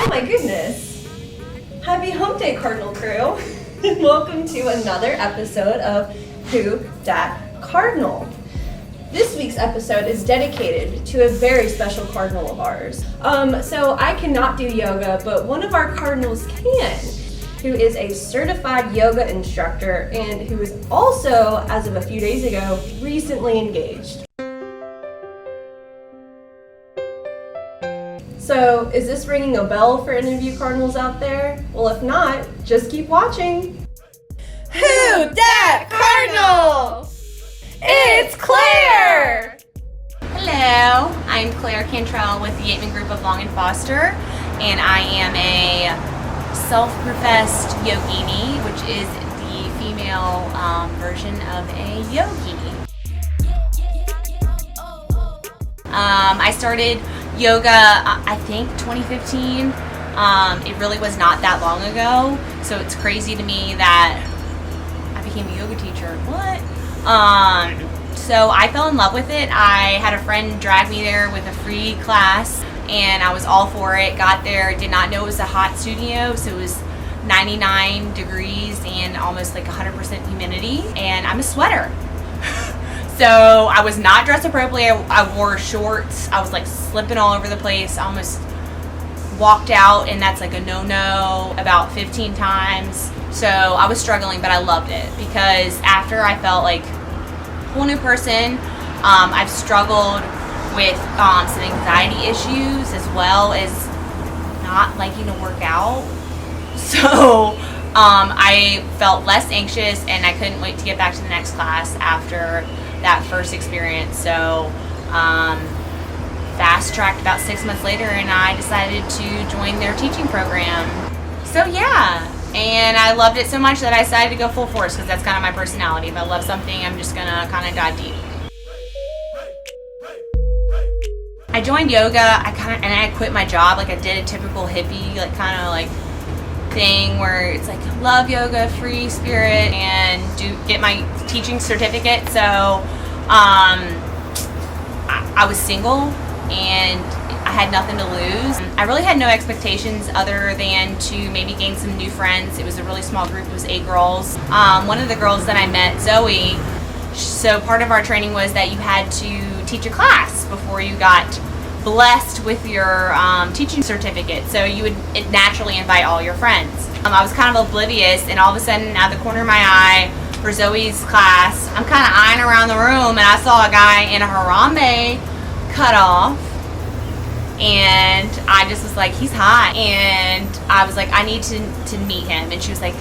Oh my goodness. Happy Hump Day, Cardinal Crew. Welcome to another episode of Who Dat Cardinal. This week's episode is dedicated to a very special cardinal of ours. So I cannot do yoga, but one of our cardinals can, who is a certified yoga instructor and who is also, as of a few days ago, recently engaged. So, is this ringing a bell for any of you cardinals out there? Well, if not, just keep watching. Who Dat Cardinal? It's Claire! Hello, I'm Claire Cantrell with the Yateman Group of Long and Foster, and I am a self-professed yogini, which is the female version of a yogi. I started yoga, I think 2015. It really was not that long ago, so it's crazy to me that I became a yoga teacher. What? So I fell in love with it. I had a friend drag me there with a free class, and I was all for it. Got there, did not know it was a hot studio, so it was 99 degrees and almost like 100% humidity, and I'm a sweater. So I was not dressed appropriately. I wore shorts. I was like slipping all over the place. I almost walked out, and that's like a no-no about 15 times. So I was struggling, but I loved it because after I felt like a whole new person. I've struggled with some anxiety issues as well as not liking to work out. So I felt less anxious, and I couldn't wait to get back to the next class after that first experience. So fast-tracked about 6 months later, and I decided to join their teaching program. So yeah, and I loved it so much that I decided to go full force because that's kind of my personality. If I love something, I'm just gonna kind of dive deep. I joined yoga. I quit my job. Like I did a typical hippie, like kind of like thing where it's like love yoga, free spirit, and get my teaching certificate. So I was single and I had nothing to lose. I really had no expectations other than to maybe gain some new friends. It was a really small group. It was 8 girls. One of the girls that I met, Zoe, so part of our training was that you had to teach a class before you got blessed with your teaching certificate. So you would naturally invite all your friends. I was kind of oblivious, and all of a sudden, out of the corner of my eye, for Zoe's class, I'm kind of eyeing around the room, and I saw a guy in a Harambe cutoff, and I just was like, he's hot. And I was like, I need to meet him. And she was like,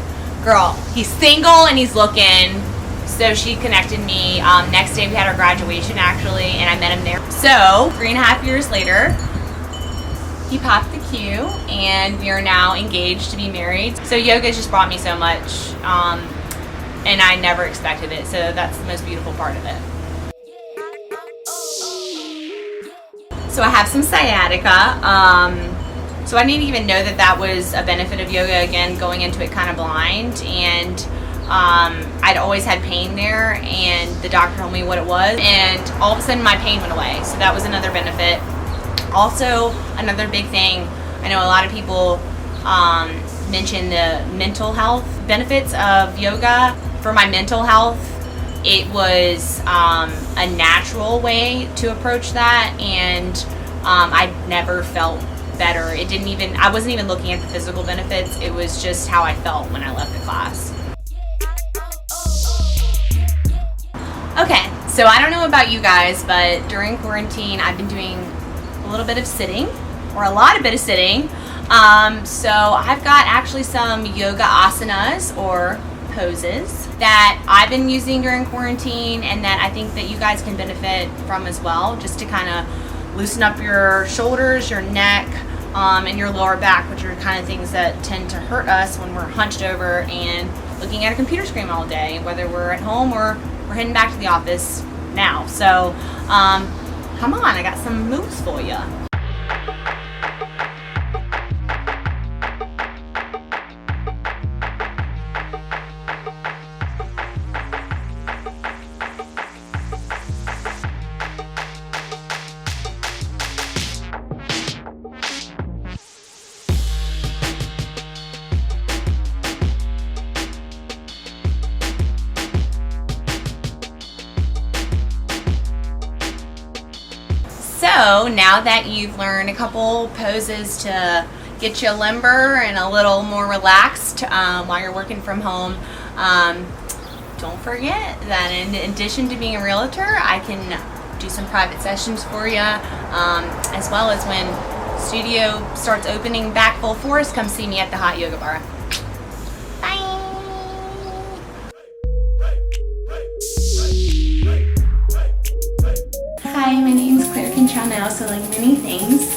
girl, he's single and he's looking. So she connected me. Next day we had our graduation actually, and I met him there. So 3.5 years later, he popped the Q, and we are now engaged to be married. So yoga just brought me so much, and I never expected it. So that's the most beautiful part of it. So I have some sciatica. So I didn't even know that was a benefit of yoga, again, going into it kind of blind. And I'd always had pain there, and the doctor told me what it was, and all of a sudden my pain went away. So that was another benefit. Also, another big thing, I know a lot of people mention the mental health benefits of yoga. For my mental health, it was a natural way to approach that, and I never felt better. I wasn't even looking at the physical benefits. It was just how I felt when I left the class. Okay, so I don't know about you guys, but during quarantine, I've been doing a little bit of sitting, or a lot of bit of sitting. So I've got actually some yoga asanas, or poses, that I've been using during quarantine, and that I think that you guys can benefit from as well, just to kind of loosen up your shoulders, your neck, and your lower back, which are kind of things that tend to hurt us when we're hunched over and looking at a computer screen all day, whether we're at home or we're heading back to the office now. So come on, I got some moves for you. know, now that you've learned a couple poses to get you limber and a little more relaxed while you're working from home, don't forget that in addition to being a realtor, I can do some private sessions for you, as well as when studio starts opening back full force, come see me at the Hot Yoga Bar. Hi, my name is Claire Conchon. I also like many things.